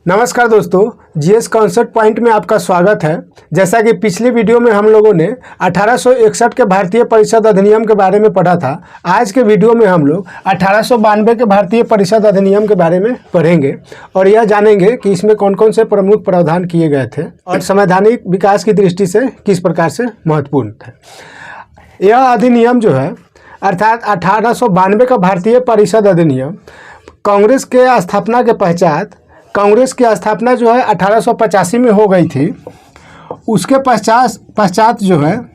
नमस्कार दोस्तों, GS concept point में आपका स्वागत है। जैसा कि पिछली वीडियो में हम लोगों ने 1861 के भारतीय परिषद अधिनियम के बारे में पढ़ा था। आज के वीडियो में हम लोग 1892 के भारतीय परिषद अधिनियम के बारे में पढ़ेंगे और यह जानेंगे कि इसमें कौन कौन से प्रमुख प्रावधान किए गए थे और संवैधानिक विकास की दृष्टि से किस प्रकार से महत्वपूर्ण थे। यह अधिनियम जो है अर्थात 1892 का भारतीय परिषद अधिनियम कांग्रेस के स्थापना के पश्चात, कांग्रेस की स्थापना जो है 1885 में हो गई थी। उसके पश्चात जो है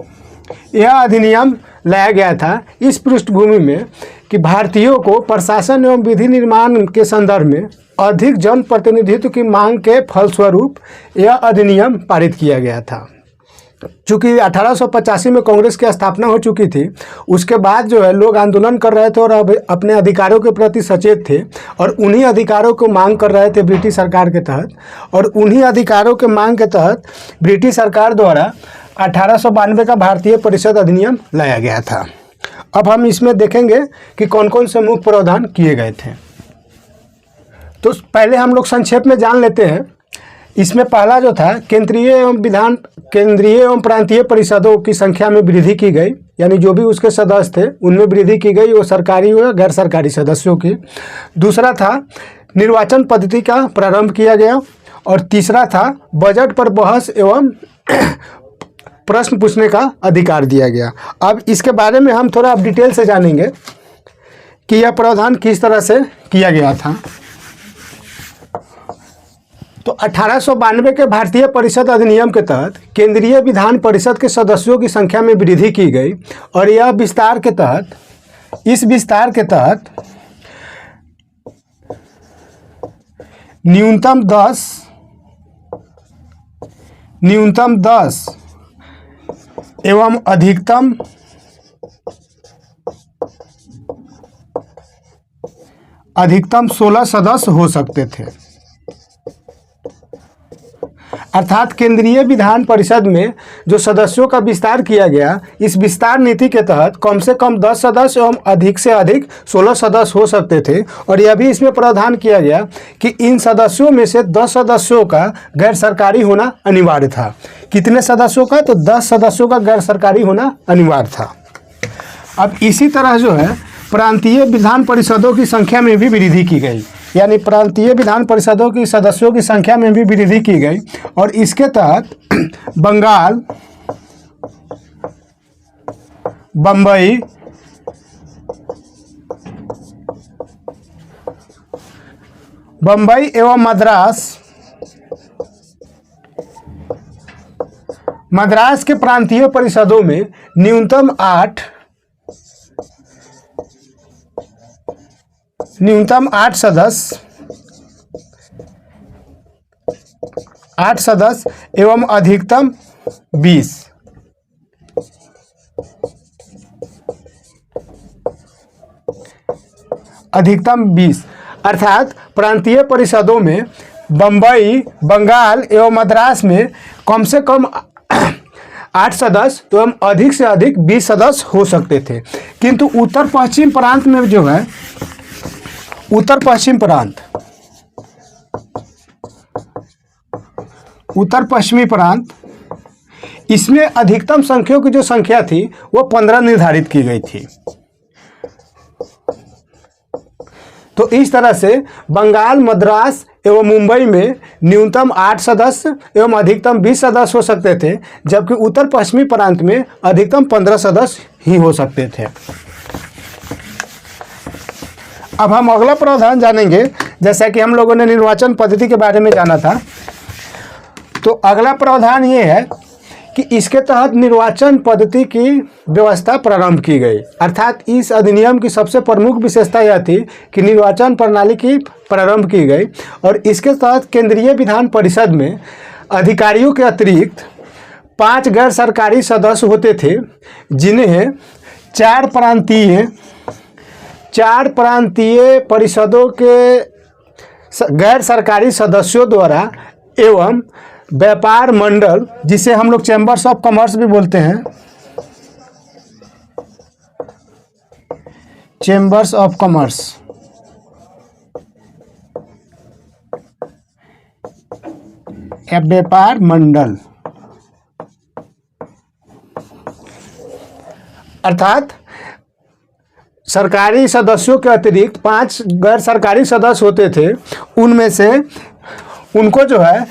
यह अधिनियम लाया गया था इस पृष्ठभूमि में कि भारतीयों को प्रशासन एवं विधि निर्माण के संदर्भ में अधिक जन प्रतिनिधित्व की मांग के फलस्वरूप यह अधिनियम पारित किया गया था। चूँकि 1885 में कांग्रेस की स्थापना हो चुकी थी, उसके बाद जो है लोग आंदोलन कर रहे थे और अब अपने अधिकारों के प्रति सचेत थे और उन्हीं अधिकारों को मांग कर रहे थे ब्रिटिश सरकार के तहत। और उन्हीं अधिकारों के मांग के तहत ब्रिटिश सरकार द्वारा 1892 का भारतीय परिषद अधिनियम लाया गया था। अब हम इसमें देखेंगे कि कौन कौन से मुख्य प्रावधान किए गए थे। तो पहले हम लोग संक्षेप में जान लेते हैं। इसमें पहला जो था केंद्रीय एवं प्रांतीय परिषदों की संख्या में वृद्धि की गई, यानी जो भी उसके सदस्य थे उनमें वृद्धि की गई, वो सरकारी व गैर सरकारी सदस्यों की। दूसरा था निर्वाचन पद्धति का प्रारंभ किया गया और तीसरा था बजट पर बहस एवं प्रश्न पूछने का अधिकार दिया गया। अब इसके बारे में हम थोड़ा डिटेल से जानेंगे कि यह प्रावधान किस तरह से किया गया था। तो 1892 के भारतीय परिषद अधिनियम के तहत केंद्रीय विधान परिषद के सदस्यों की संख्या में वृद्धि की गई और यह विस्तार के तहत न्यूनतम 10 एवं अधिकतम 16 सदस्य हो सकते थे। अर्थात केंद्रीय विधान परिषद में जो सदस्यों का विस्तार किया गया, इस विस्तार नीति के तहत कम से कम 10 सदस्य एवं अधिक से अधिक 16 सदस्य हो सकते थे। और यह भी इसमें प्रावधान किया गया कि इन सदस्यों में से 10 सदस्यों का गैर सरकारी होना अनिवार्य था। कितने सदस्यों का? तो 10 सदस्यों का गैर सरकारी होना अनिवार्य था। अब इसी तरह जो है प्रांतीय विधान परिषदों की संख्या में भी वृद्धि की गई, यानी प्रांतीय विधान परिषदों की सदस्यों की संख्या में भी वृद्धि की गई और इसके तहत बंगाल, बम्बई एवं मद्रास के प्रांतीय परिषदों में न्यूनतम 8 सदस्य एवं अधिकतम 20। अर्थात प्रांतीय परिषदों में बम्बई, बंगाल एवं मद्रास में कम से कम 8 सदस्य एवं अधिक से अधिक 20 सदस्य हो सकते थे। किंतु उत्तर पश्चिम प्रांत में जो है उत्तर पश्चिमी प्रांत, इसमें अधिकतम संख्याओं की जो संख्या थी वो 15 निर्धारित की गई थी। तो इस तरह से बंगाल, मद्रास एवं मुंबई में न्यूनतम 8 सदस्य एवं अधिकतम 20 सदस्य हो सकते थे, जबकि उत्तर पश्चिमी प्रांत में अधिकतम 15 सदस्य ही हो सकते थे। अब हम अगला प्रावधान जानेंगे। जैसा कि हम लोगों ने निर्वाचन पद्धति के बारे में जाना था, तो अगला प्रावधान ये है कि इसके तहत निर्वाचन पद्धति की व्यवस्था प्रारंभ की गई। अर्थात इस अधिनियम की सबसे प्रमुख विशेषता यह थी कि निर्वाचन प्रणाली की प्रारंभ की गई और इसके तहत केंद्रीय विधान परिषद में अधिकारियों के अतिरिक्त 5 गैर सरकारी सदस्य होते थे, जिन्हें 4 प्रांतीय परिषदों के गैर सरकारी सदस्यों द्वारा एवं व्यापार मंडल, जिसे हम लोग चैम्बर्स ऑफ कॉमर्स भी बोलते हैं, या व्यापार मंडल, अर्थात सरकारी सदस्यों के अतिरिक्त 5 गैर सरकारी सदस्य होते थे। उनमें से उनको जो है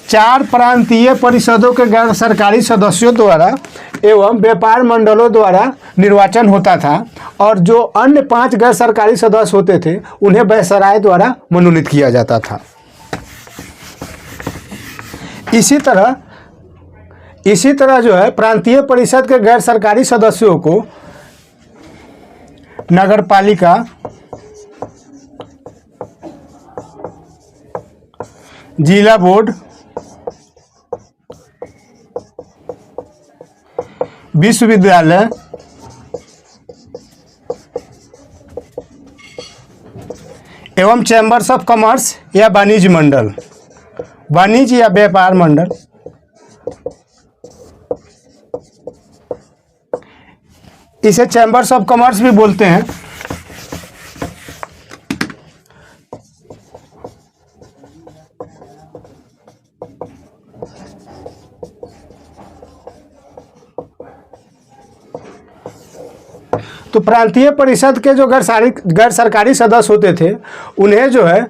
4 प्रांतीय परिषदों के गैर सरकारी सदस्यों द्वारा एवं व्यापार मंडलों द्वारा निर्वाचन होता था, और जो अन्य 5 गैर सरकारी सदस्य होते थे उन्हें वायसराय द्वारा मनोनीत किया जाता था। इसी तरह जो है प्रांतीय परिषद के गैर सरकारी सदस्यों को नगरपालिका, जिला बोर्ड, विश्वविद्यालय, एवं चैम्बर्स ऑफ कॉमर्स या वाणिज्य मंडल, वाणिज्य या व्यापार मंडल, इसे चैम्बर्स ऑफ कॉमर्स भी बोलते हैं। तो प्रांतीय परिषद के जो गैर सरकारी सदस्य होते थे उन्हें जो है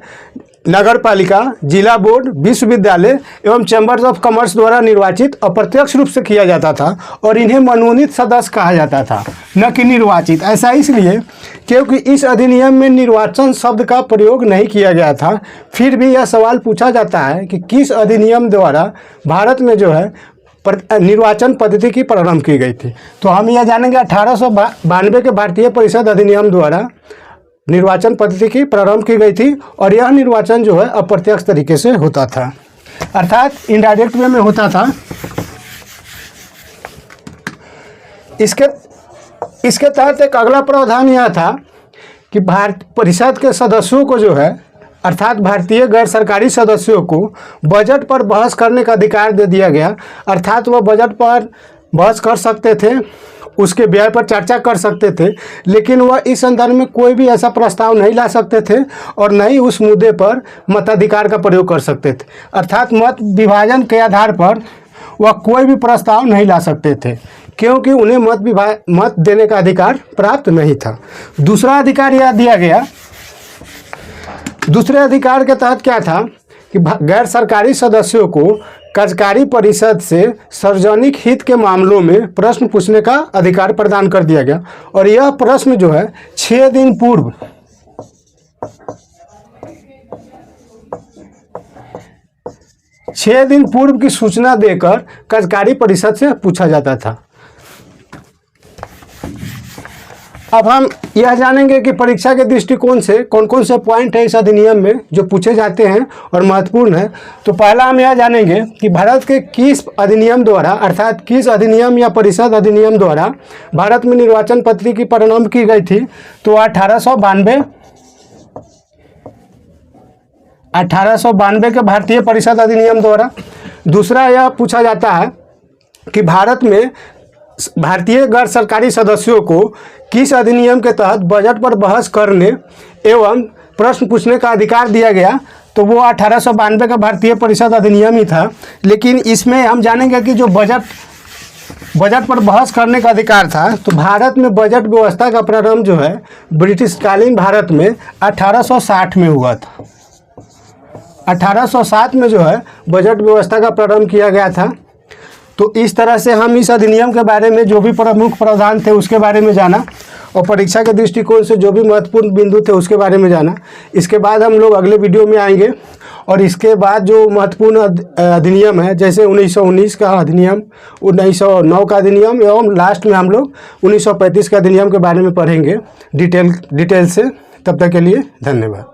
नगर पालिका, जिला बोर्ड, विश्वविद्यालय एवं चैम्बर्स ऑफ कॉमर्स द्वारा निर्वाचित अप्रत्यक्ष रूप से किया जाता था, और इन्हें मनोनीत सदस्य कहा जाता था, न कि निर्वाचित। ऐसा इसलिए क्योंकि इस अधिनियम में निर्वाचन शब्द का प्रयोग नहीं किया गया था। फिर भी यह सवाल पूछा जाता है कि किस अधिनियम द्वारा भारत में जो है निर्वाचन पद्धति की प्रारंभ की गई थी। तो हम यह जानेंगे 1892 के भारतीय परिषद अधिनियम द्वारा निर्वाचन पद्धति की प्रारंभ की गई थी, और यह निर्वाचन जो है अप्रत्यक्ष तरीके से होता था, अर्थात इनडायरेक्ट वे में होता था। इसके तहत एक अगला प्रावधान यह था कि भारत परिषद के सदस्यों को जो है अर्थात भारतीय गैर सरकारी सदस्यों को बजट पर बहस करने का अधिकार दे दिया गया। अर्थात वह बजट पर बहस कर सकते थे, उसके व्यय पर चर्चा कर सकते थे, लेकिन वह इस संदर्भ में कोई भी ऐसा प्रस्ताव नहीं ला सकते थे और न ही उस मुद्दे पर मताधिकार का प्रयोग कर सकते थे। अर्थात मत विभाजन के आधार पर वह कोई भी प्रस्ताव नहीं ला सकते थे, क्योंकि उन्हें मत देने का अधिकार प्राप्त नहीं था। दूसरा अधिकार यह दिया गया, दूसरे अधिकार के तहत क्या था कि गैर सरकारी सदस्यों को कार्यकारी परिषद से सार्वजनिक हित के मामलों में प्रश्न पूछने का अधिकार प्रदान कर दिया गया, और यह प्रश्न जो है 6 दिन पूर्व की सूचना देकर कार्यकारी परिषद से पूछा जाता था। अब हम यह जानेंगे कि परीक्षा के दृष्टिकोण से कौन कौन से पॉइंट है इस अधिनियम में जो पूछे जाते हैं और महत्वपूर्ण है। तो पहला हम यह जानेंगे कि भारत के किस अधिनियम द्वारा, अर्थात किस अधिनियम या परिषद अधिनियम द्वारा भारत में निर्वाचन पद्धति की प्रारंभ की गई थी। तो 1892 के भारतीय परिषद अधिनियम द्वारा। दूसरा यह पूछा जाता है कि भारत में भारतीय गैर सरकारी सदस्यों को किस अधिनियम के तहत बजट पर बहस करने एवं प्रश्न पूछने का अधिकार दिया गया। तो वो 1892 का भारतीय परिषद अधिनियम ही था। लेकिन इसमें हम जानेंगे कि जो बजट पर बहस करने का अधिकार था, तो भारत में बजट व्यवस्था का प्रारंभ जो है ब्रिटिशकालीन भारत में 1860 में हुआ था। 1860 में जो है बजट व्यवस्था का प्रारंभ किया गया था। तो इस तरह से हम इस अधिनियम के बारे में जो भी प्रमुख प्रावधान थे उसके बारे में जाना, और परीक्षा के दृष्टिकोण से जो भी महत्वपूर्ण बिंदु थे उसके बारे में जाना। इसके बाद हम लोग अगले वीडियो में आएंगे, और इसके बाद जो महत्वपूर्ण अधिनियम है, जैसे 1919 का अधिनियम, 1909 का अधिनियम, एवं लास्ट में हम लोग 1935 का अधिनियम के बारे में पढ़ेंगे डिटेल से। तब तक के लिए धन्यवाद।